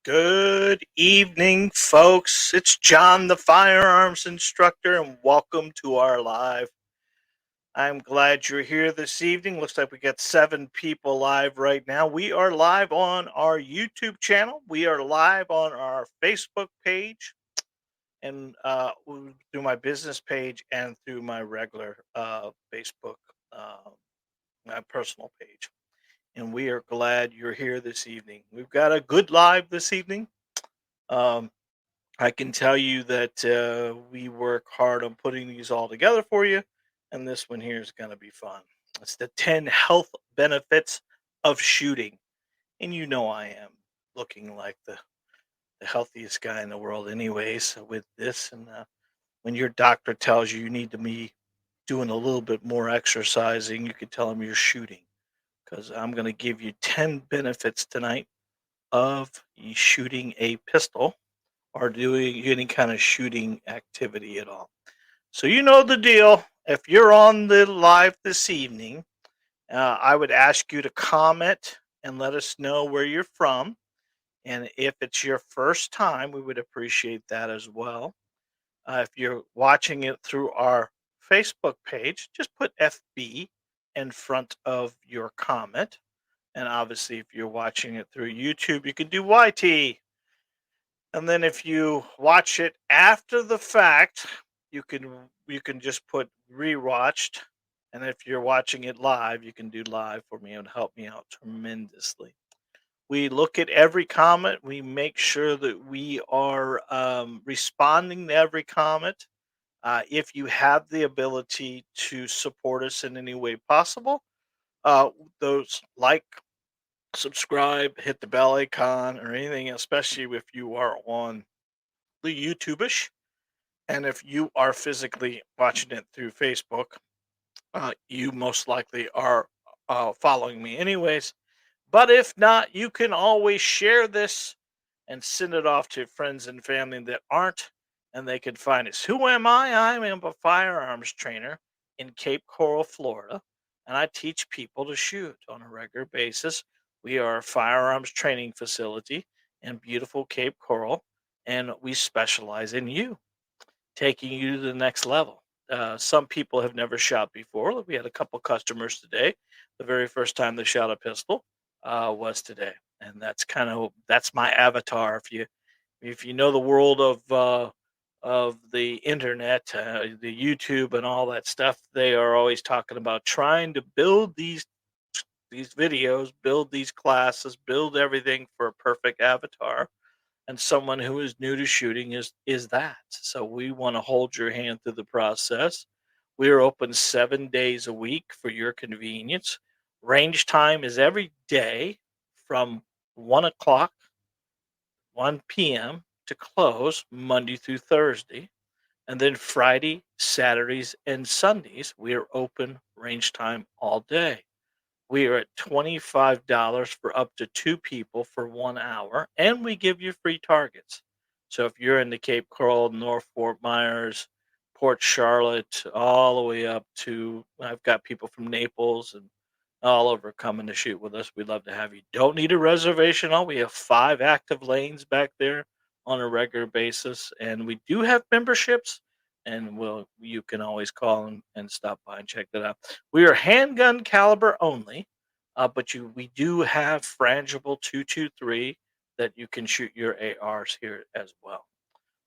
Good evening, folks. It's John, the firearms instructor, and welcome to our live. I'm glad you're here this evening. Looks like we got 7 people live right now. We are live on our YouTube channel. We are live on our Facebook page, and through my business page and through my regular Facebook, uh, my personal page. And we are glad you're here this evening. We've got a good live this evening. Um, I can tell you that we work hard on putting these all together for you, and this one here is going to be fun. It's the 10 health benefits of shooting. And you know I am looking like the healthiest guy in the world, anyways, with this. And when your doctor tells you you need to be doing a little bit more exercising, you can tell him you're shooting because I'm going to give you 10 benefits tonight of shooting a pistol or doing any kind of shooting activity at all. So you know the deal. If you're on the live this evening, I would ask you to comment and let us know where you're from. And if it's your first time, we would appreciate that as well. If you're watching it through our Facebook page, just put FB in front of your comment. And obviously, if you're watching it through YouTube, you can do YT. And then if you watch it after the fact, you can just put rewatched. And if you're watching it live, you can do live for me and help me out tremendously. We look at every comment. We make sure that we are responding to every comment. If you have the ability to support us in any way possible, uh, those like, subscribe, hit the bell icon, or anything, especially if you are on the YouTubeish. And if you are physically watching it through Facebook, you most likely are following me anyways. But if not, you can always share this and send it off to friends and family that aren't, and they can find us. Who am I? I am a firearms trainer in Cape Coral, Florida, and I teach people to shoot on a regular basis. We are a firearms training facility in beautiful Cape Coral, and we specialize in you, taking you to the next level. Some people have never shot before. We had a couple customers today. The very first time they shot a pistol was today, and that's my avatar. If you know the world of the internet, the YouTube, and all that stuff, they are always talking about trying to build these videos, build these classes, build everything for a perfect avatar, and someone who is new to shooting is that. So we want to hold your hand through the process. We are open 7 days a week for your convenience. Range time is every day from 1 o'clock, 1 p.m. to close, Monday through Thursday. And then Friday, Saturdays, and Sundays, we are open range time all day. We are at $25 for up to 2 people for 1 hour, and we give you free targets. So if you're in the Cape Coral, North Fort Myers, Port Charlotte, all the way up to, I've got people from Naples and all over coming to shoot with us. We'd love to have you. Don't need a reservation. All we have 5 active lanes back there on a regular basis, and we do have memberships. And you can always call and stop by and check that out. We are handgun caliber only, but we do have frangible 223 that you can shoot your ARs here as well.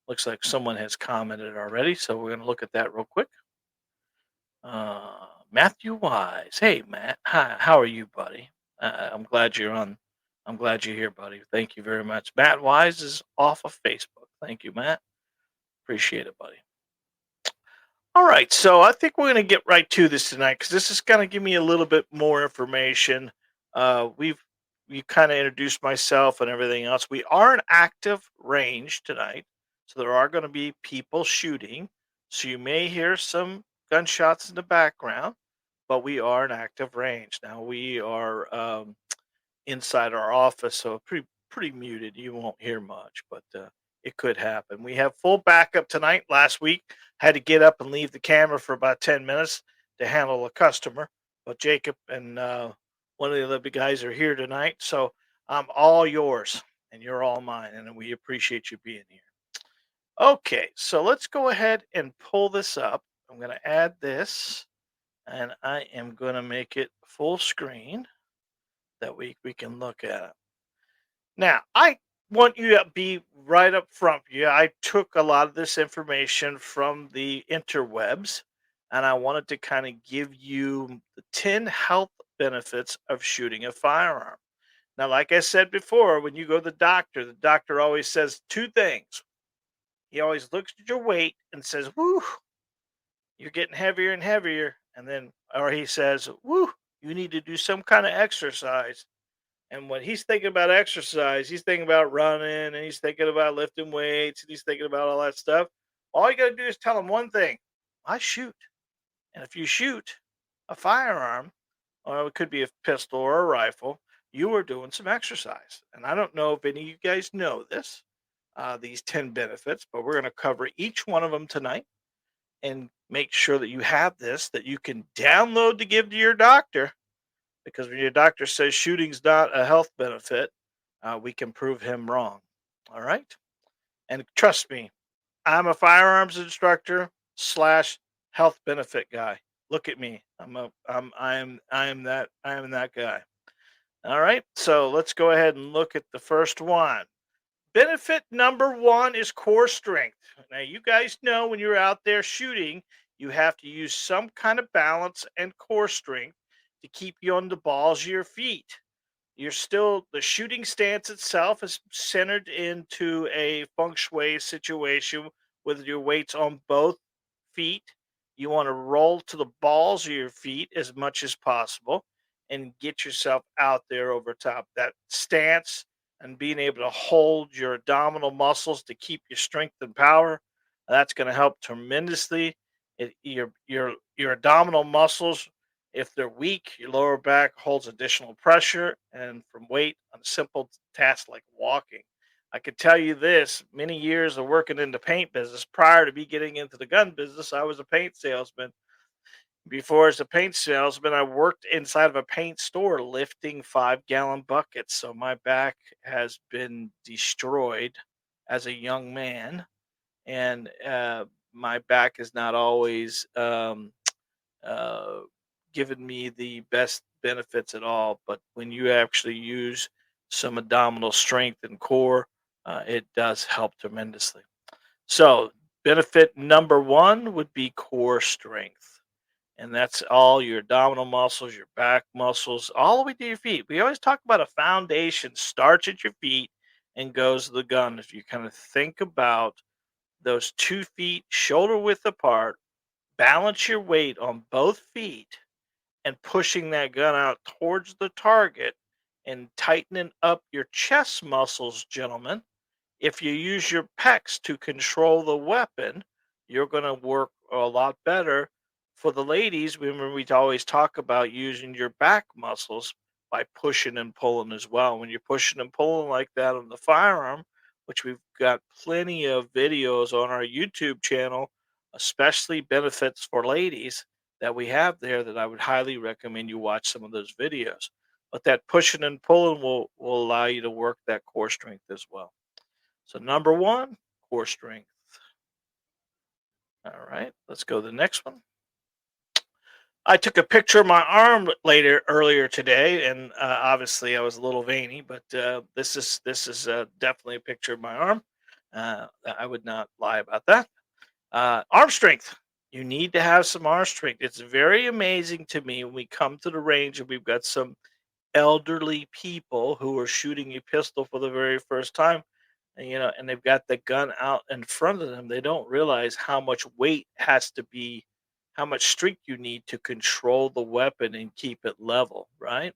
Looks like someone has commented already, so we're going to look at that real quick. Matthew Wise. Hey, Matt. Hi, how are you, buddy? I'm glad you're on. I'm glad you're here, buddy. Thank you very much. Matt Wise is off of Facebook. Thank you, Matt. Appreciate it, buddy. All right, so I think we're going to get right to this tonight because this is going to give me a little bit more information. We kind of introduced myself and everything else. We are an active range tonight, so there are going to be people shooting. So you may hear some gunshots in the background, but we are an active range. Now we are inside our office, so pretty muted. You won't hear much, but it could happen. We have full backup tonight. Last week, had to get up and leave the camera for about 10 minutes to handle a customer. But Jacob and one of the other guys are here tonight, so I'm all yours. and you're all mine, and we appreciate you being here. Okay, so let's go ahead and pull this up. I'm going to add this, and I am going to make it full screen that we can look at it. Now, I want you to be right up front. Yeah, I took a lot of this information from the interwebs, and I wanted to kind of give you the 10 health benefits of shooting a firearm. Now, like I said before, when you go to the doctor always says two things. He always looks at your weight and says, "Woo, you're getting heavier and heavier." And then, or he says, "Woo, you need to do some kind of exercise." And when he's thinking about exercise, he's thinking about running and he's thinking about lifting weights and he's thinking about all that stuff. All you got to do is tell him one thing: I shoot. And if you shoot a firearm, or it could be a pistol or a rifle, you are doing some exercise. And I don't know if any of you guys know this, these 10 benefits, but we're going to cover each one of them tonight and make sure that you have this that you can download to give to your doctor, because when your doctor says shooting's not a health benefit, we can prove him wrong. All right. And trust me, I'm a firearms instructor slash health benefit guy. Look at me. I am that guy. All right. So let's go ahead and look at the first one. Benefit number one is core strength. Now, you guys know when you're out there shooting, you have to use some kind of balance and core strength to keep you on the balls of your feet. You're still, the shooting stance itself is centered into a feng shui situation with your weights on both feet. You want to roll to the balls of your feet as much as possible and get yourself out there over top. That stance and being able to hold your abdominal muscles to keep your strength and power, that's going to help tremendously. Your abdominal muscles, if they're weak, your lower back holds additional pressure and from weight on a simple task like walking. I could tell you this: many years of working in the paint business prior to me getting into the gun business, I was a paint salesman. Before, as a paint salesman, I worked inside of a paint store lifting 5-gallon buckets. So my back has been destroyed as a young man, and my back is not always uh, given me the best benefits at all. But when you actually use some abdominal strength and core, it does help tremendously. So, benefit number one would be core strength. And that's all your abdominal muscles, your back muscles, all the way to your feet. We always talk about a foundation starts at your feet and goes to the gun. If you kind of think about those 2 feet shoulder width apart, balance your weight on both feet and pushing that gun out towards the target and tightening up your chest muscles, gentlemen. If you use your pecs to control the weapon, you're going to work a lot better. For the ladies, remember we always talk about using your back muscles by pushing and pulling as well. When you're pushing and pulling like that on the firearm, which we've got plenty of videos on our YouTube channel, especially benefits for ladies that we have there, that I would highly recommend you watch some of those videos. But that pushing and pulling will allow you to work that core strength as well. So number one, core strength. All right, let's go to the next one. I took a picture of my arm earlier today, and obviously I was a little veiny, but this is definitely a picture of my arm. I would not lie about that. Arm strength. You need to have some arm strength. It's very amazing to me when we come to the range and we've got some elderly people who are shooting a pistol for the very first time, and they've got the gun out in front of them. They don't realize how much weight has to be, how much strength you need to control the weapon and keep it level, right?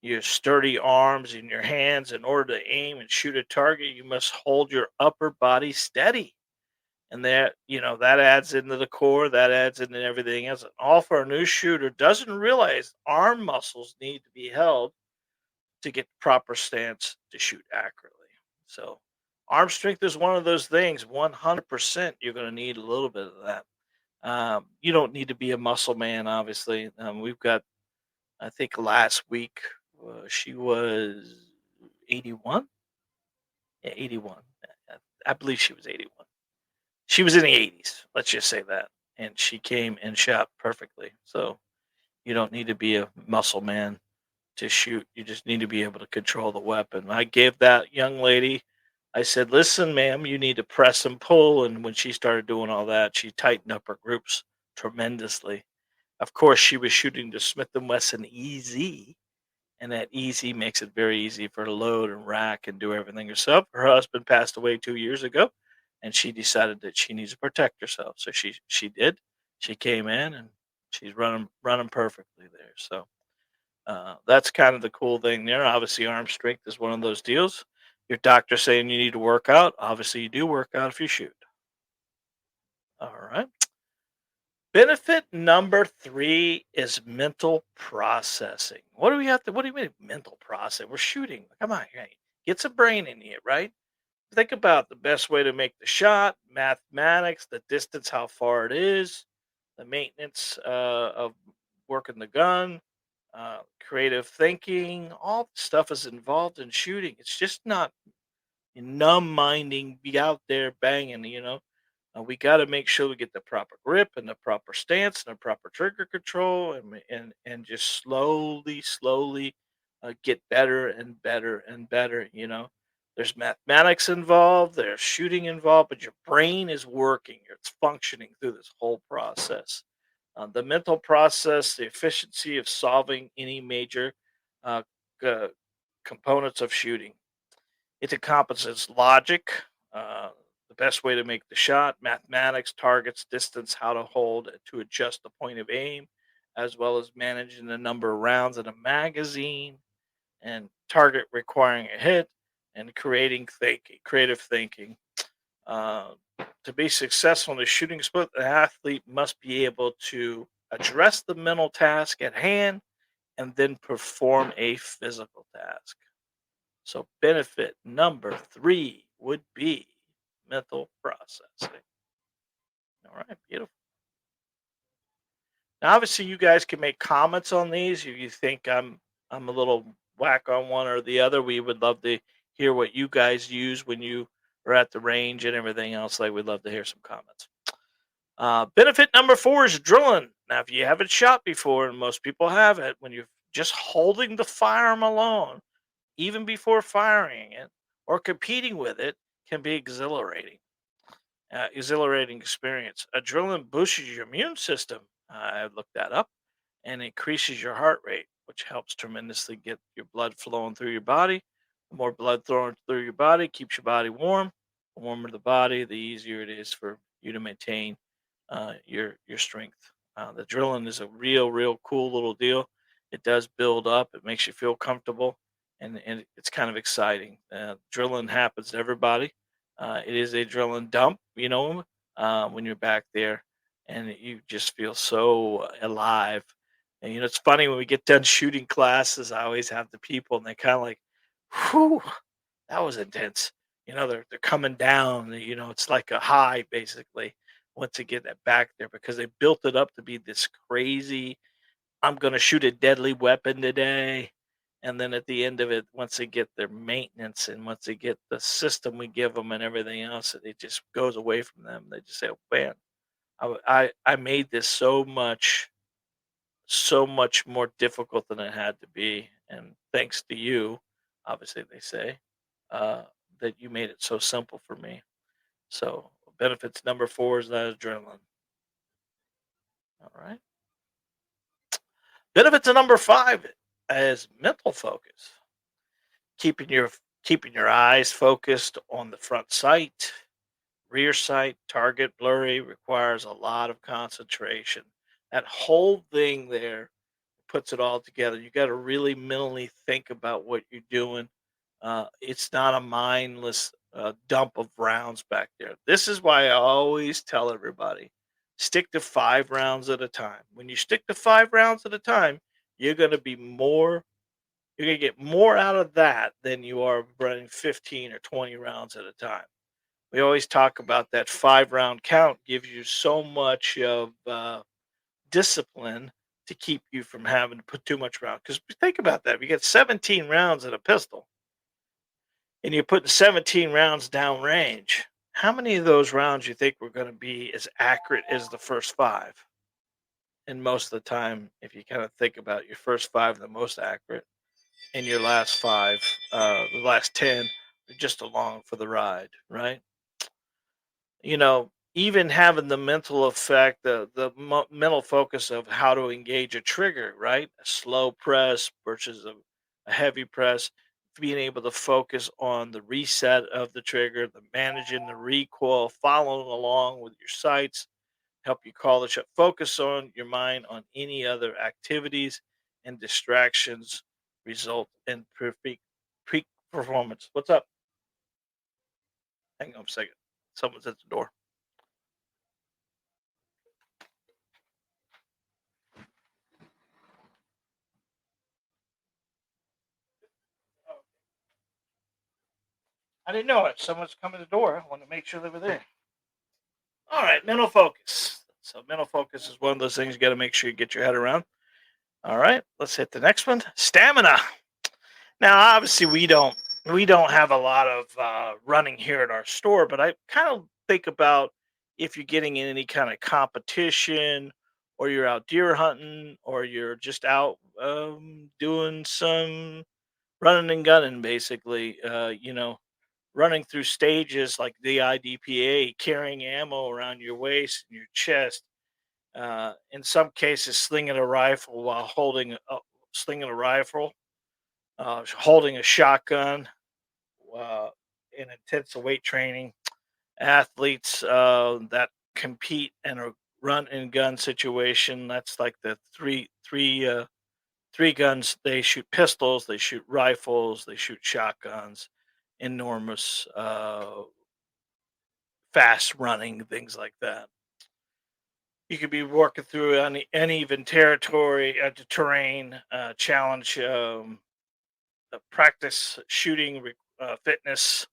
Your sturdy arms and your hands, in order to aim and shoot a target, you must hold your upper body steady. And that adds into the core, that adds into everything else. All for a new shooter doesn't realize arm muscles need to be held to get the proper stance to shoot accurately. So, arm strength is one of those things. 100%, you're going to need a little bit of that. You don't need to be a muscle man, obviously. We've got, I think last week, she was 81. Yeah, 81. I believe she was 81. She was in the 80s. Let's just say that, and she came and shot perfectly. So you don't need to be a muscle man to shoot. You just need to be able to control the weapon. I gave that young lady, I said, listen, ma'am, you need to press and pull. And when she started doing all that, she tightened up her groups tremendously. Of course, she was shooting the Smith and Wesson EZ, and that EZ makes it very easy for her to load and rack and do everything herself. Her husband passed away 2 years ago, and she decided that she needs to protect herself. So she did. She came in and she's running perfectly there. So that's kind of the cool thing there. Obviously, arm strength is one of those deals. Your doctor saying you need to work out. Obviously, you do work out if you shoot. All right. Benefit number three is mental processing. What do we have to? What do you mean mental process? We're shooting. Come on, hey, get some brain in you, right? Think about the best way to make the shot, mathematics, the distance, how far it is, the maintenance of working the gun, creative thinking. All the stuff is involved in shooting. It's just not numb minding, be out there banging, we got to make sure we get the proper grip and the proper stance and the proper trigger control, and just slowly get better and better and better. There's mathematics involved, there's shooting involved, but your brain is working, it's functioning through this whole process. The mental process, the efficiency of solving any major uh, c- components of shooting. It encompasses logic, uh, the best way to make the shot, mathematics, targets, distance, how to hold to adjust the point of aim, as well as managing the number of rounds in a magazine and target requiring a hit, and creative thinking. Uh, to be successful in the shooting sport, the athlete must be able to address the mental task at hand and then perform a physical task. So benefit number three would be mental processing. All right, beautiful. Now, obviously, you guys can make comments on these. If you think I'm a little whack on one or the other, we would love to hear what you guys use when you are at the range and everything else. Like, we'd love to hear some comments. Benefit number four is drilling. Now, if you haven't shot before, and most people have it, when you're just holding the firearm alone, even before firing it or competing with it, can be exhilarating experience. Adrenaline boosts your immune system. I looked that up, and increases your heart rate, which helps tremendously get your blood flowing through your body. The more blood flowing through your body keeps your body warm. The warmer the body, the easier it is for you to maintain your strength. The drilling is a real cool little deal. It does build up. It makes you feel comfortable, and it's kind of exciting. Drilling happens to everybody. It is a drilling dump, when you're back there, and you just feel so alive. And it's funny when we get done shooting classes, I always have the people, and they kind of like, "Whew, that was intense." They're coming down. It's like a high basically once they get that back there because they built it up to be this crazy. I'm gonna shoot a deadly weapon today, and then at the end of it, once they get their maintenance and once they get the system we give them and everything else, it just goes away from them. They just say, "Oh man, I made this so much more difficult than it had to be, and thanks to you, obviously they say, uh, that you made it so simple for me." So benefits number four is that adrenaline. All right. Benefits of number five is mental focus. Keeping your keeping your eyes focused on the front sight, rear sight, target blurry requires a lot of concentration. That whole thing there puts it all together. You got to really mentally think about what you're doing. It's not a mindless dump of rounds back there. This is why I always tell everybody stick to 5 rounds at a time. When you stick to 5 rounds at a time, you're going to be more, you're going to get more out of that than you are running 15 or 20 rounds at a time. We always talk about that 5 round count gives you so much of discipline to keep you from having to put too much round. Because think about that. If you get 17 rounds in a pistol, and you're putting 17 rounds downrange. How many of those rounds you think were going to be as accurate as the first five? And most of the time, if you kind of think about your first five, the most accurate, and your last five, the last 10, are just along for the ride, right? Even having the mental effect, mental focus of how to engage a trigger, right? A slow press versus a heavy press, being able to focus on the reset of the trigger, the managing the recoil, following along with your sights, help you call the shot. Focus on your mind on any other activities and distractions result in perfect peak performance. What's up? Hang on a second. Someone's at the door. I didn't know it. Someone's coming to the door. I wanted to make sure they were there. All right, mental focus. So mental focus is one of those things you got to make sure you get your head around. All right, let's hit the next one. Stamina. Now, obviously, we don't have a lot of running here at our store, but I kind of think about if you're getting in any kind of competition, or you're out deer hunting, or you're just out doing some running and gunning, basically. Running through stages like the IDPA, carrying ammo around your waist and your chest. In some cases, slinging a rifle while slinging a rifle, holding a shotgun, uh, in intensive weight training. Athletes that compete in a run and gun situation. That's like the three guns. They shoot pistols, they shoot rifles, they shoot shotguns. Enormous, fast running, things like that. You could be working through uneven territory, terrain, challenge, practice shooting, fitness,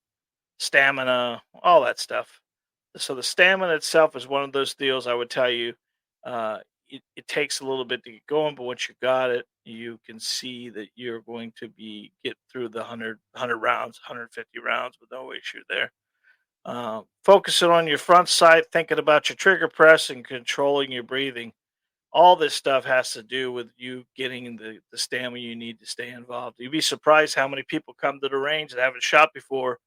stamina, all that stuff. So the stamina itself is one of those deals. I would tell you, it takes a little bit to get going, but once you got it, you can see that you're going to be get through the 100 rounds, 150 rounds with no issue there. Focusing on your front sight, thinking about your trigger press, and controlling your breathing. All this stuff has to do with you getting the stamina you need to stay involved. You'd be surprised how many people come to the range that haven't shot before,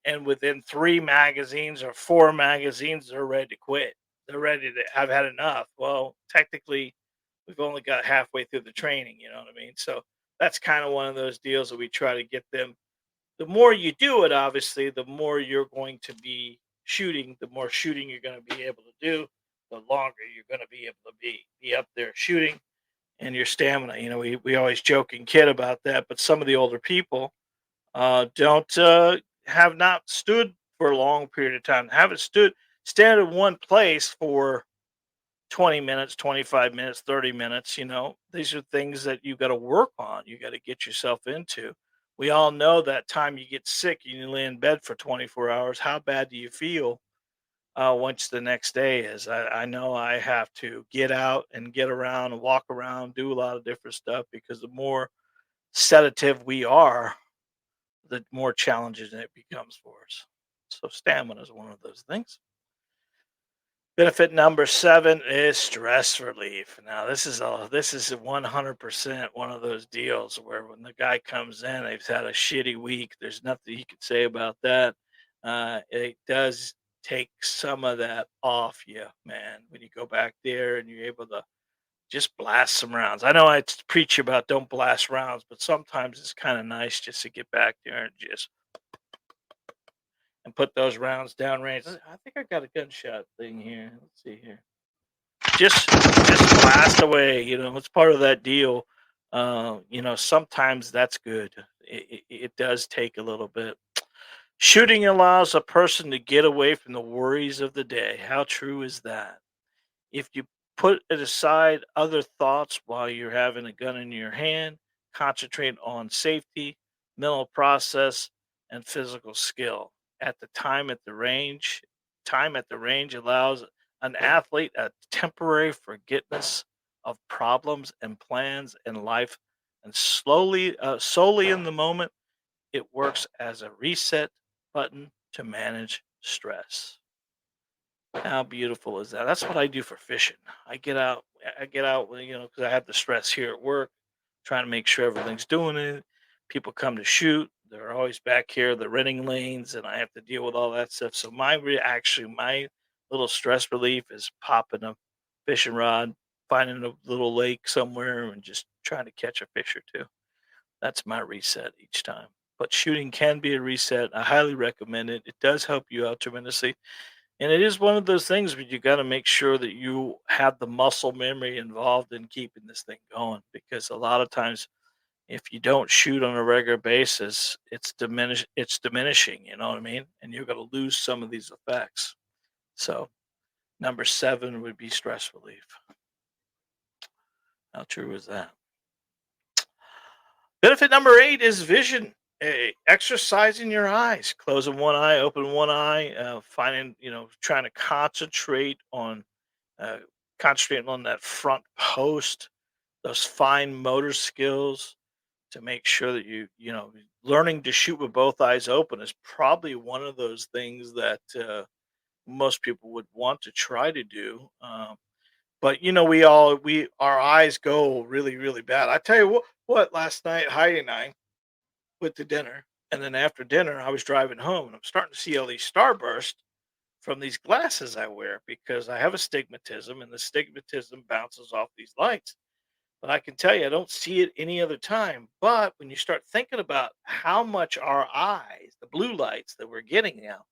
and within 3 magazines or 4 magazines, they're ready to quit. They're ready to have had enough. Well, technically, we've only got halfway through the training. You know what I mean? So that's kind of one of those deals that we try to get them. The more you do it, obviously, the more you're going to be shooting, the more shooting you're going to be able to do, the longer you're going to be able to be up there shooting, and your stamina. We always joke and kid about that, but some of the older people don't have not stood for a long period of time, haven't stand in one place for 20 minutes, 25 minutes, 30 minutes. These are things that you got to work on. You got to get yourself into. We all know that time you get sick, you lay in bed for 24 hours. How bad do you feel once the next day is? I know I have to get out and get around and walk around, do a lot of different stuff because the more sedative we are, the more challenging it becomes for us. So stamina is one of those things. Benefit number 7 is stress relief. Now this is 100% one of those deals where when the guy comes in, they've had a shitty week. There's nothing you can say about that. It does take some of that off you, man. When you go back there and you're able to just blast some rounds. I know I preach about don't blast rounds, but sometimes it's kind of nice just to get back there and just put those rounds down range. I think I got a gunshot thing here. Let's see here. Just blast away. It's part of that deal. Sometimes that's good. It does take a little bit. Shooting allows a person to get away from the worries of the day. How true is that? If you put it aside other thoughts while you're having a gun in your hand, concentrate on safety, mental process, and physical skill. At the time at the range allows an athlete a temporary forgetfulness of problems and plans in life, and solely in the moment. It works as a reset button to manage stress. How beautiful is that? That's what I do for fishing. I get out, because I have the stress here at work, trying to make sure everything's doing it. People come to shoot. They're always back here, the renting lanes, and I have to deal with all that stuff. So my little stress relief is popping a fishing rod, finding a little lake somewhere, and just trying to catch a fish or two. That's my reset each time. But shooting can be a reset. I highly recommend it. It does help you out tremendously, and it is one of those things where you got to make sure that you have the muscle memory involved in keeping this thing going, because a lot of times if you don't shoot on a regular basis, it's diminishing, you know what I mean? And you're going to lose some of these effects. So, number 7 would be stress relief. How true is that? Benefit number 8 is vision. Exercising your eyes, closing one eye, open one eye, finding, trying to uh, concentrating on that front post, those fine motor skills to make sure that learning to shoot with both eyes open is probably one of those things that most people would want to try to do. But our eyes go really, really bad. I tell you what, last night, Heidi and I went to dinner. And then after dinner, I was driving home and I'm starting to see all these starbursts from these glasses I wear because I have astigmatism and the stigmatism bounces off these lights. But I can tell you, I don't see it any other time. But when you start thinking about how much our eyes, the blue lights that we're getting now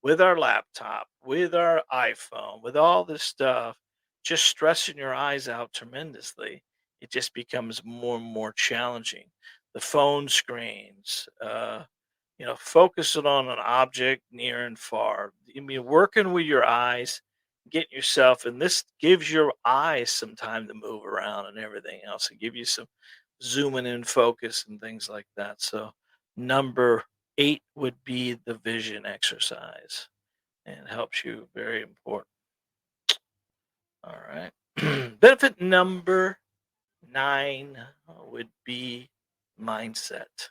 with our laptop, with our iPhone, with all this stuff, just stressing your eyes out tremendously, it just becomes more and more challenging. The phone screens, focusing on an object near and far. I mean, working with your eyes, getting yourself, and this gives your eyes some time to move around and everything else, and give you some zooming in focus and things like that. So, number 8 would be the vision exercise, and it helps you very important. All right. Benefit number 9 would be mindset.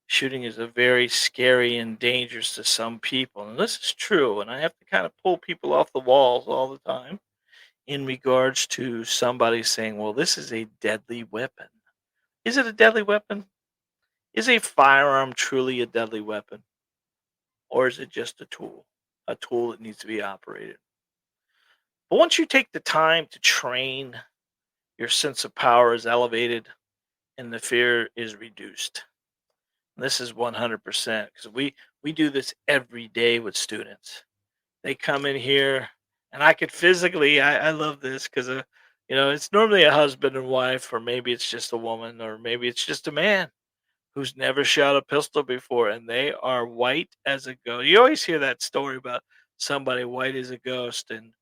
Shooting is a very scary and dangerous to some people. And this is true. And I have to kind of pull people off the walls all the time in regards to somebody saying, well, this is a deadly weapon. Is it a deadly weapon? Is a firearm truly a deadly weapon? Or is it just a tool that needs to be operated? But once you take the time to train, your sense of power is elevated and the fear is reduced. This is 100% because we do this every day with students. They come in here, and I could physically. I love this because it's normally a husband and wife, or maybe it's just a woman, or maybe it's just a man who's never shot a pistol before, and they are white as a ghost. You always hear that story about somebody white as a ghost, and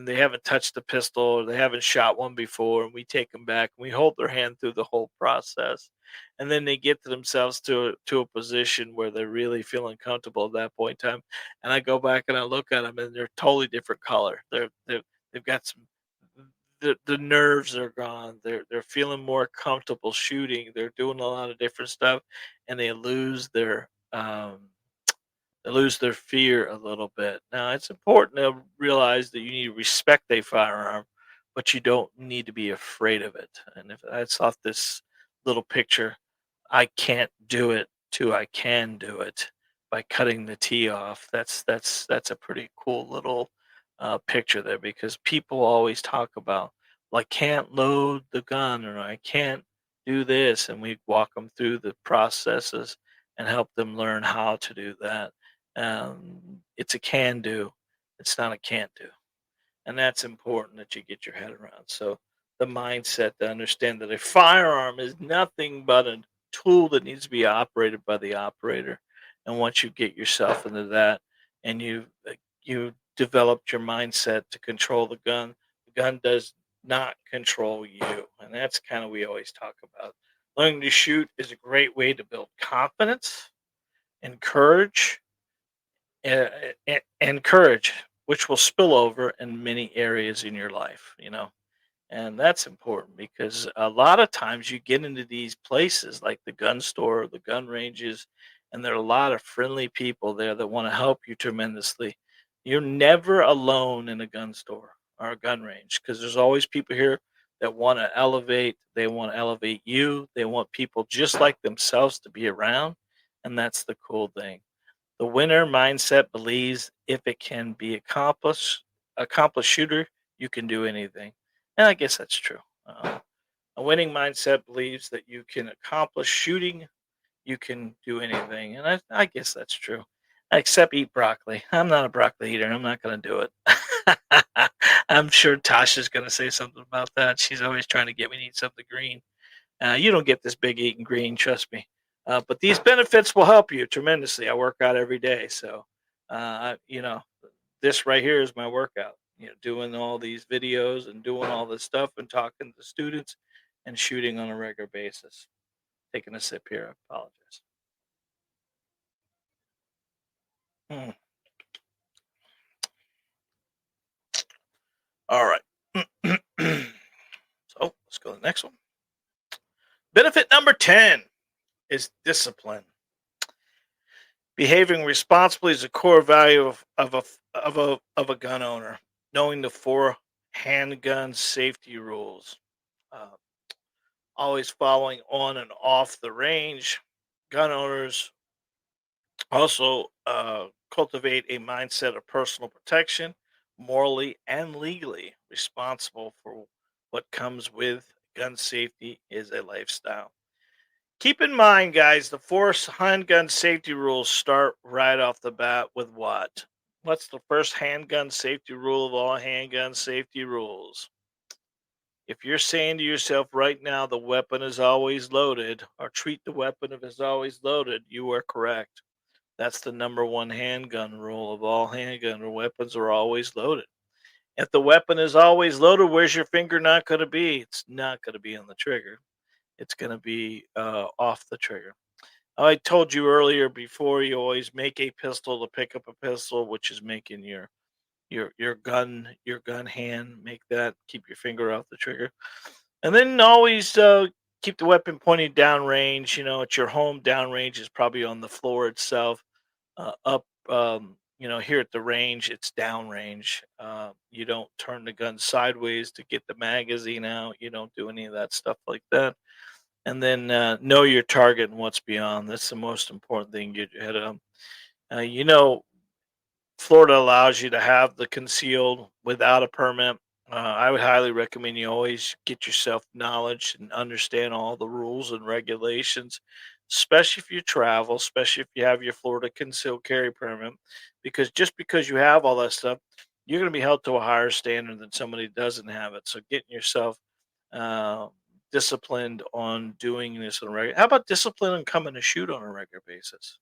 they haven't touched a pistol or they haven't shot one before, and we take them back and we hold their hand through the whole process, and then they get to themselves to a position where they're really feeling comfortable at that point in time, and I go back and I look at them and they're totally different color. They've got some the nerves are gone. They're feeling more comfortable shooting. They're doing a lot of different stuff, and they lose their fear a little bit. Now, it's important to realize that you need to respect a firearm, but you don't need to be afraid of it. And if I saw this little picture, I can't do it to I can do it by cutting the T off. That's a pretty cool little picture there because people always talk about, well, I can't load the gun or I can't do this, and we walk them through the processes and help them learn how to do that. It's a can do. It's not a can't do, and that's important that you get your head around. So the mindset to understand that a firearm is nothing but a tool that needs to be operated by the operator. And once you get yourself into that, and you developed your mindset to control the gun does not control you. And that's kind of we always talk about. Learning to shoot is a great way to build confidence and courage, uh, and courage, which will spill over in many areas in your life. And that's important because a lot of times you get into these places like the gun store, the gun ranges, and there are a lot of friendly people there that want to help you tremendously. You're never alone in a gun store or a gun range because there's always people here that want to elevate. They want to elevate you. They want people just like themselves to be around. And that's the cool thing. The winner mindset believes if it can be accomplished shooter, you can do anything. And I guess that's true. A winning mindset believes that you can accomplish shooting, you can do anything. And I guess that's true. Except eat broccoli. I'm not a broccoli eater. I'm not going to do it. I'm sure Tasha's going to say something about that. She's always trying to get me to eat something green. You don't get this big eating green, trust me. But these benefits will help you tremendously. I work out every day, so this right here is my workout. Doing all these videos and doing all this stuff and talking to students and shooting on a regular basis. Taking a sip here. I apologize. Hmm. All right. So let's go to the next one. Benefit number 10 is discipline. Behaving responsibly is a core value of a gun owner. Knowing the four handgun safety rules, uh, always following on and off the range. Gun owners also cultivate a mindset of personal protection, morally and legally responsible for what comes with gun safety is a lifestyle. Keep in mind, guys, the force handgun safety rules start right off the bat with what? What's the first handgun safety rule of all handgun safety rules? If you're saying to yourself right now, the weapon is always loaded, or treat the weapon if it's always loaded, you are correct. That's the number one handgun rule of all handgun weapons are always loaded. If the weapon is always loaded, where's your finger not going to be? It's not going to be on the trigger. It's going to be off the trigger. I told you earlier before you always make a pistol to pick up a pistol, which is making your gun hand make that keep your finger off the trigger, and then always keep the weapon pointing downrange. At your home, downrange is probably on the floor itself. Up, here at the range, it's downrange. You don't turn the gun sideways to get the magazine out. You don't do any of that stuff like that. And then know your target and what's beyond. That's the most important thing. Get your head up. Uh, you know, Florida allows you to have the concealed without a permit. I would highly recommend you always get yourself knowledge and understand all the rules and regulations, especially if you travel, especially if you have your Florida concealed carry permit, because just because you have all that stuff, you're going to be held to a higher standard than somebody who doesn't have it. So getting yourself uh, disciplined on doing this on a regular. How about discipline on coming to shoot on a regular basis?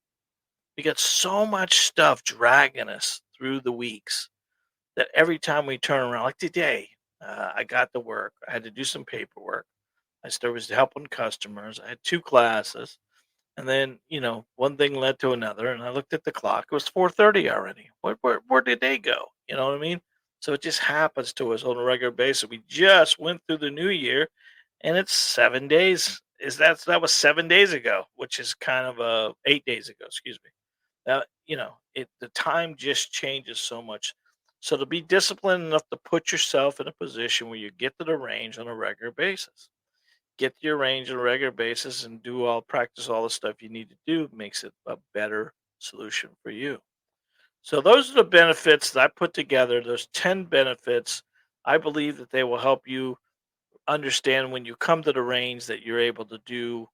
We got so much stuff dragging us through the weeks that every time we turn around, like today, I got to work. I had to do some paperwork. I still was helping customers. I had two classes, and then one thing led to another. And I looked at the clock; it was 4:30 already. Where did they go? You know what I mean? So it just happens to us on a regular basis. We just went through the new year, and it's 7 days. That was 7 days ago, which is kind of 8 days ago. Excuse me. The time just changes so much. So to be disciplined enough to put yourself in a position where you get to the range on a regular basis. Get to your range on a regular basis and practice all the stuff you need to do makes it a better solution for you. So those are the benefits that I put together. Those 10 benefits. I believe that they will help you understand when you come to the range that you're able to do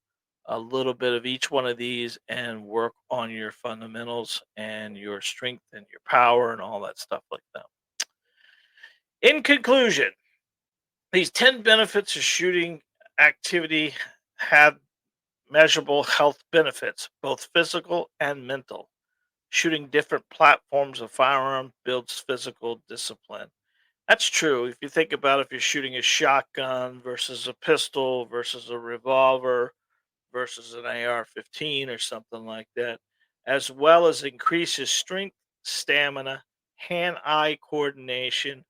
a little bit of each one of these and work on your fundamentals and your strength and your power and all that stuff like that. In conclusion, these 10 benefits of shooting activity have measurable health benefits, both physical and mental. Shooting different platforms of firearm builds physical discipline. That's true. If you think about if you're shooting a shotgun versus a pistol versus a revolver versus an AR-15 or something like that, as well as increases strength, stamina, hand-eye coordination,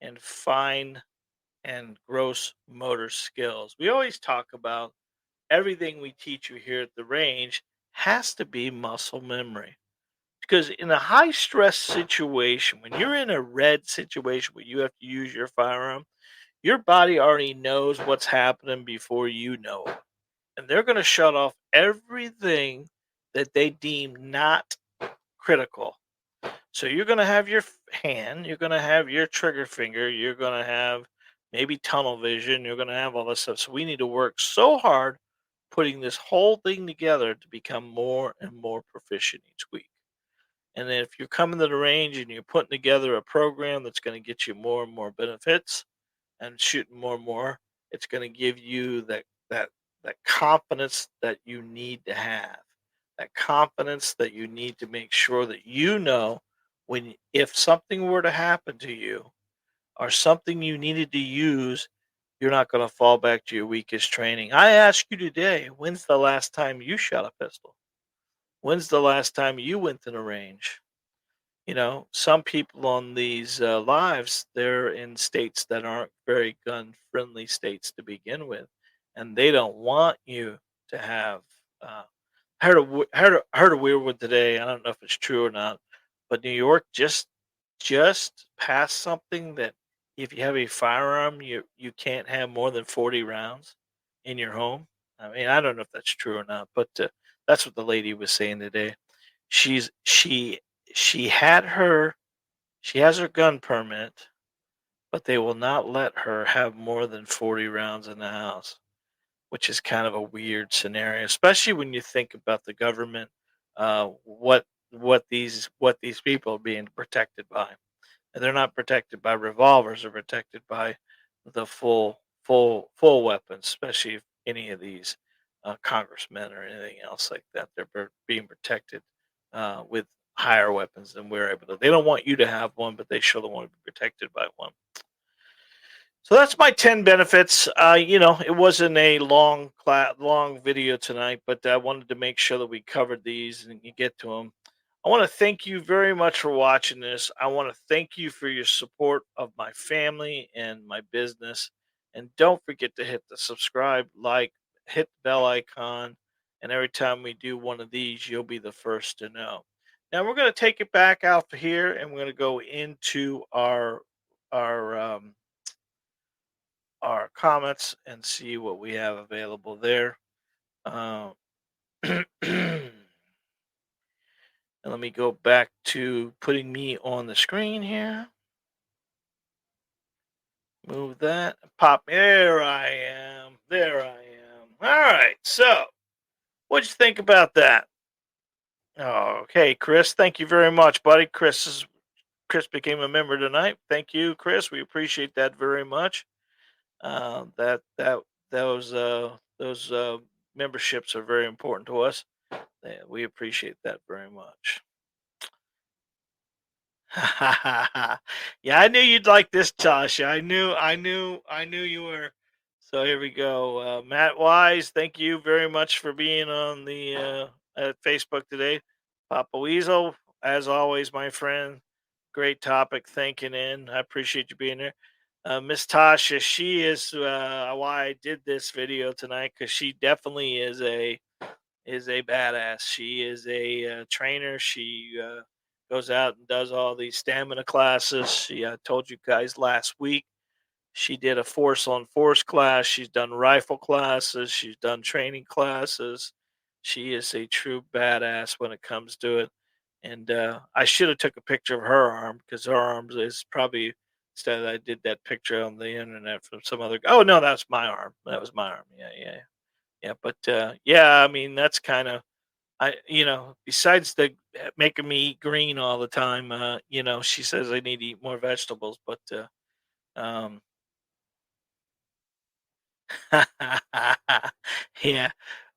and fine and gross motor skills. We always talk about everything we teach you here at the range has to be muscle memory. Because in a high stress situation, when you're in a red situation where you have to use your firearm, your body already knows what's happening before you know it. And they're going to shut off everything that they deem not critical. So you're going to have your hand, you're going to have your trigger finger, you're going to have maybe tunnel vision, you're going to have all this stuff. So we need to work so hard putting this whole thing together to become more and more proficient each week. And then if you're coming to the range and you're putting together a program that's going to get you more and more benefits and shooting more and more, it's going to give you that that confidence that you need to have. That confidence that you need to make sure that you know when if something were to happen to you or something you needed to use, you're not going to fall back to your weakest training. I ask you today, when's the last time you shot a pistol? When's the last time you went to the range? Some people on these lives, they're in states that aren't very gun friendly states to begin with, and they don't want you to have. Uh, heard a weird one today. I don't know if it's true or not, but New York just passed something that if you have a firearm, you can't have more than 40 rounds in your home. I mean, I don't know if that's true or not, but that's what the lady was saying today. She's she had her she has her gun permit, but they will not let her have more than 40 rounds in the house, which is kind of a weird scenario, especially when you think about the government, what these people are being protected by. And they're not protected by revolvers; they're protected by the full weapons, especially if any of these congressmen or anything else like that. They're being protected with higher weapons than we're able to. They don't want you to have one, but they sure don't want to be protected by one. So that's my 10 benefits. It wasn't a long video tonight, but I wanted to make sure that we covered these and you get to them. I want to thank you very much for watching this. I want to thank you for your support of my family and my business. And don't forget to hit the subscribe, hit the bell icon, and every time we do one of these, you'll be the first to know. Now we're going to take it back out to here, and we're going to go into our our comments and see what we have available there. Uh, and let me go back to putting me on the screen here. Move that. Pop. There I am. There I am. All right. So, what'd you think about that? Okay, Chris. Thank you very much, buddy. Chris became a member tonight. Thank you, Chris. We appreciate that very much. That those memberships are very important to us. We appreciate that very much. Yeah, I knew you'd like this, Tasha. I knew you were. So here we go. Matt Wise, thank you very much for being on the at Facebook today. Papa Weasel, as always, my friend. Great topic, thinking in. I appreciate you being there. Miss Tasha, she is why I did this video tonight because she definitely is a badass. She is a trainer. She goes out and does all these stamina classes. She told you guys last week she did a force on force class. She's done rifle classes. She's done training classes. She is a true badass when it comes to it. And I should have took a picture of her arm because her arm is probably instead I did that picture on the internet from some other. Oh no, that's my arm. That was my arm. Yeah. But yeah, I mean that's kind of besides the making me eat green all the time, she says I need to eat more vegetables, but um, yeah.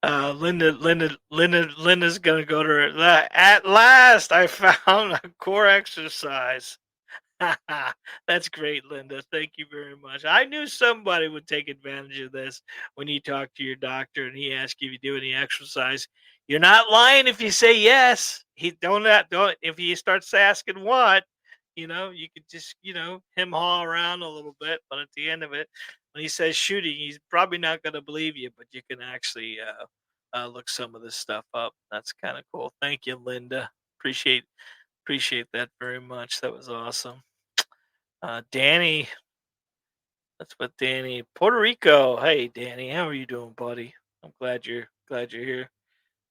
Linda's gonna go to her. At last, I found a core exercise. That's great, Linda. Thank you very much. I knew somebody would take advantage of this when you talk to your doctor and he asks you if you do any exercise. You're not lying if you say yes. He don't if he starts asking what, You could just, him haw around a little bit, but at the end of it, when he says shooting, he's probably not going to believe you, but you can actually look some of this stuff up. That's kind of cool. Thank you, Linda. Appreciate that very much. That was awesome. Danny, that's what Danny, Puerto Rico. Hey, Danny, how are you doing, buddy? I'm glad you're here.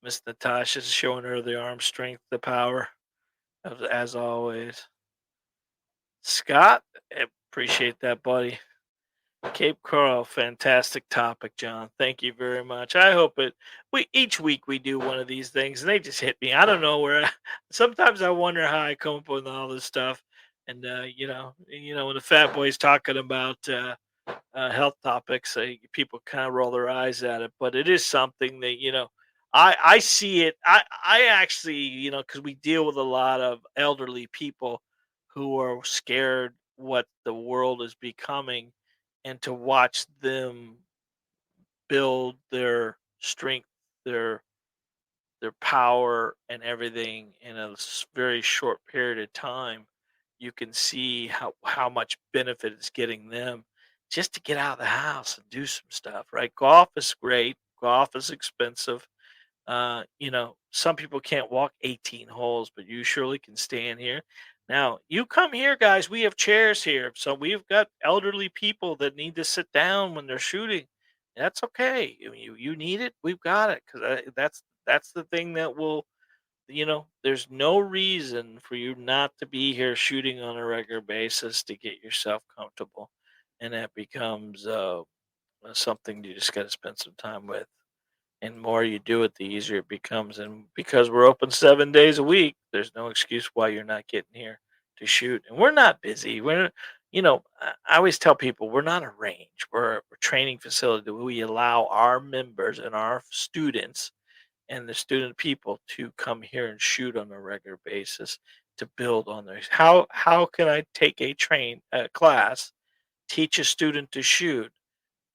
Miss Natasha's showing her the arm strength, the power, as always. Scott, appreciate that, buddy. Cape Coral, fantastic topic, John. Thank you very much. I hope it. We each week we do one of these things, and they just hit me. I don't know where. Sometimes I wonder how I come up with all this stuff, and when the fat boy's talking about health topics, people kind of roll their eyes at it, but it is something that I see it. I actually because we deal with a lot of elderly people who are scared what the world is becoming, and to watch them build their strength, their their power and everything in a very short period of time, you can see how much benefit it's getting them just to get out of the house and do some stuff, right? Golf is great. Golf is expensive. Some people can't walk 18 holes, but you surely can stand here. Now, you come here, guys. We have chairs here. So we've got elderly people that need to sit down when they're shooting. That's okay. You need it. We've got it because that's the thing that will, there's no reason for you not to be here shooting on a regular basis to get yourself comfortable. And that becomes something you just got to spend some time with, and the more you do it, the easier it becomes. And because we're open 7 days a week, there's no excuse why you're not getting here to shoot. And we're not busy. I always tell people we're not a range. We're a training facility. We allow our members and our students and the student people to come here and shoot on a regular basis to build on their. How can I take a class, teach a student to shoot,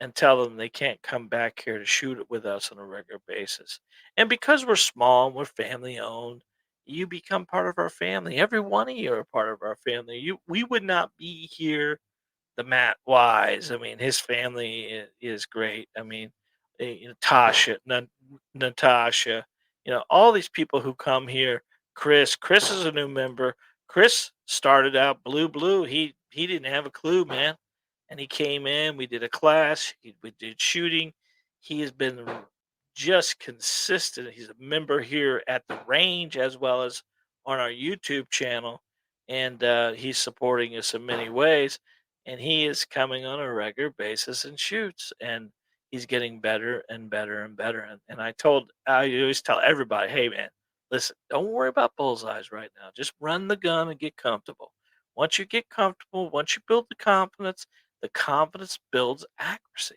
and tell them they can't come back here to shoot it with us on a regular basis? And because we're small and we're family owned, you become part of our family. Every one of you are part of our family. We would not be here. The Matt Wise, I mean, his family is great. I mean, Natasha, all these people who come here. Chris is a new member. Chris started out blue. He didn't have a clue, man, and he came in. We did a class. We did shooting. He has been just consistent. He's a member here at the range as well as on our YouTube channel, and he's supporting us in many ways. And he is coming on a regular basis and shoots, and he's getting better and better and better. And I always tell everybody, hey man, listen, don't worry about bullseyes right now. Just run the gun and get comfortable. Once you get comfortable, once you build the confidence builds accuracy.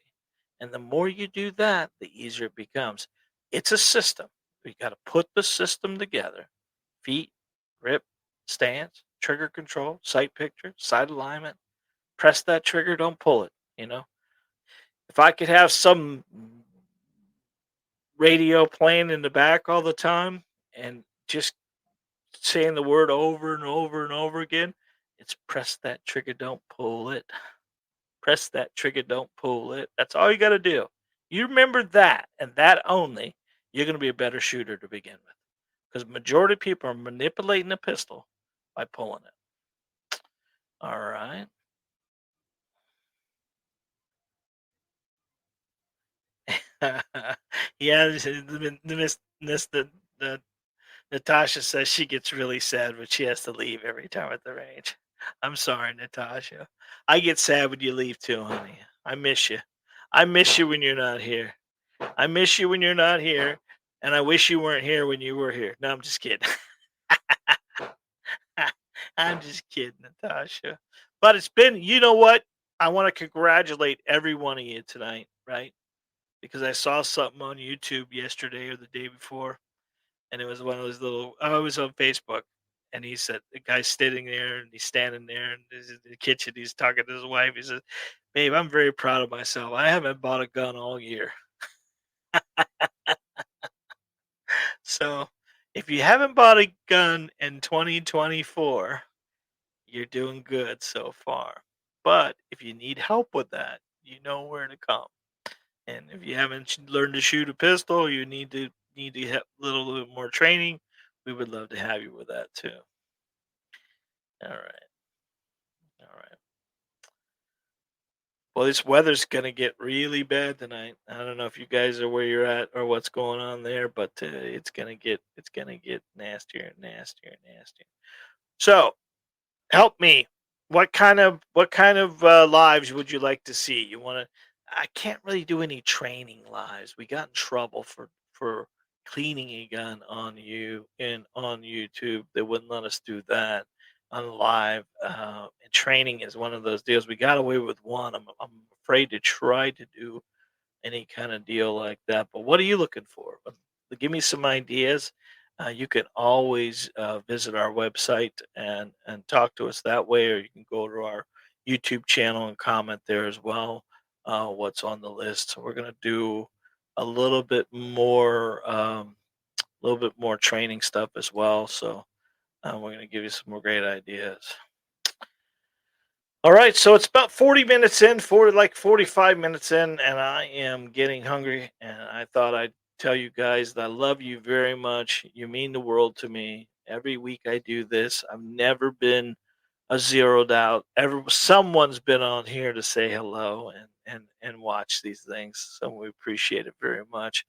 And the more you do that, the easier it becomes. It's a system. We got to put the system together: feet, grip, stance, trigger control, sight picture, sight alignment. Press that trigger, don't pull it. If I could have some radio playing in the back all the time and just saying the word over and over and over again, it's press that trigger, don't pull it. Press that trigger, don't pull it. That's all you got to do. You remember that and that only, you're going to be a better shooter to begin with. Because majority of people are manipulating a pistol by pulling it. All right. Yeah, the Natasha says she gets really sad when she has to leave every time at the range. I'm sorry, Natasha. I get sad when you leave too, honey. I miss you. I miss you when you're not here. I miss you when you're not here, and I wish you weren't here when you were here. No, I'm just kidding. I'm just kidding, Natasha. But it's been, you know what? I want to congratulate every one of you tonight, right? Because I saw something on YouTube yesterday or the day before, and it was one of those little. Oh, it was on Facebook, and he said the guy's sitting there and he's standing there and he's in the kitchen. He's talking to his wife. He says, "Babe, I'm very proud of myself. I haven't bought a gun all year." So, if you haven't bought a gun in 2024, You're doing good so far. But if you need help with that, you know where to come. And if you haven't learned to shoot a pistol, you need to have a little bit more training. We would love to have you with that too. All right, all right. Well, this weather's gonna get really bad tonight. I don't know if you guys are where you're at or what's going on there, but it's gonna get nastier and nastier and nastier. So help me. What kind of lives would you like to see? You want to? I can't really do any training lives. We got in trouble for cleaning a gun on you and on YouTube. They wouldn't let us do that on live. And training is one of those deals. We got away with one. I'm afraid to try to do any kind of deal like that. But what are you looking for? Give me some ideas. You can always visit our website and talk to us that way, or you can go to our YouTube channel and comment there as well. What's on the list? So we're gonna do a little bit more training stuff as well. So we're gonna give you some more great ideas. All right, so it's about 40 minutes in, for like 45 minutes in, and I am getting hungry. And I thought I'd tell you guys that I love you very much. You mean the world to me. Every week I do this. I've never been a zeroed out. Someone's been on here to say hello and watch these things. So we appreciate it very much.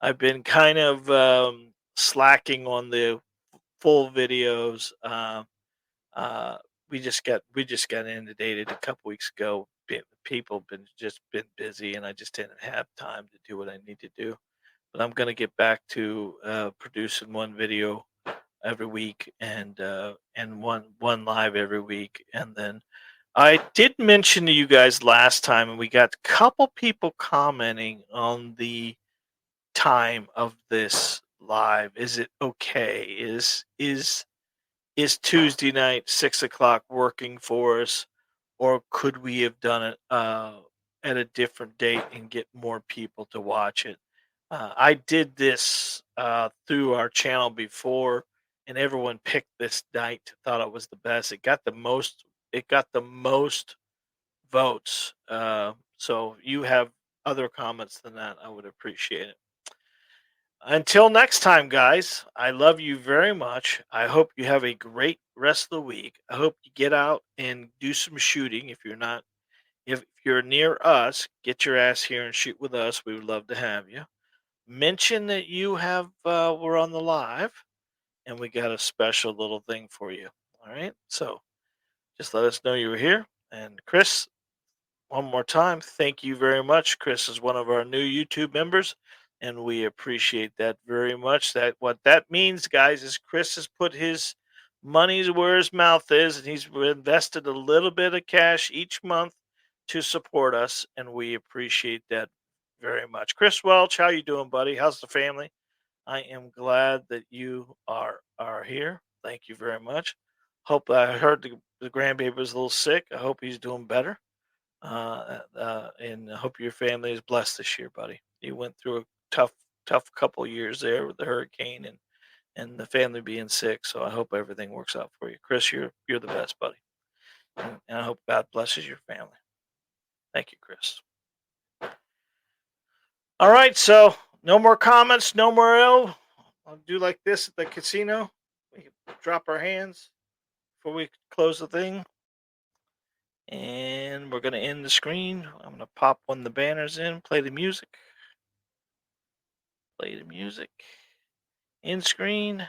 I've been kind of slacking on the full videos. Uh, we just got inundated a couple weeks ago. People been busy, and I just didn't have time to do what I need to do. But I'm gonna get back to producing one video every week and one live every week. And then I did mention to you guys last time, and we got a couple people commenting on the time of this live. Is it okay? Is Tuesday night 6 o'clock working for us, or could we have done it at a different date and get more people to watch it? I did this through our channel before, and everyone picked this night. Thought it was the best. It got the most. It got the most votes. So you have other comments than that, I would appreciate it. Until next time, guys, I love you very much. I hope you have a great rest of the week. I hope you get out and do some shooting. If you're near us, get your ass here and shoot with us. We would love to have you. Mention that you have we're on the live, and we got a special little thing for you. All right, so just let us know you were here. And Chris, one more time, thank you very much. Chris is one of our new YouTube members, and we appreciate that very much. That what that means, guys, is Chris has put his money's where his mouth is, and he's invested a little bit of cash each month to support us, and we appreciate that very much. Chris Welch, how you doing, buddy? How's the family? I am glad that you are here. Thank you very much. Hope I heard the grandbaby was a little sick. I hope he's doing better. And I hope your family is blessed this year, buddy. You went through a tough couple years there with the hurricane and the family being sick. So I hope everything works out for you, Chris. You're the best, buddy, and I hope God blesses your family. Thank you, Chris. All right, so no more comments, no more ill. I'll do like this at the casino. We drop our hands before we close the thing. And we're going to end the screen. I'm going to pop one of the banners in, play the music. Play the music. End screen.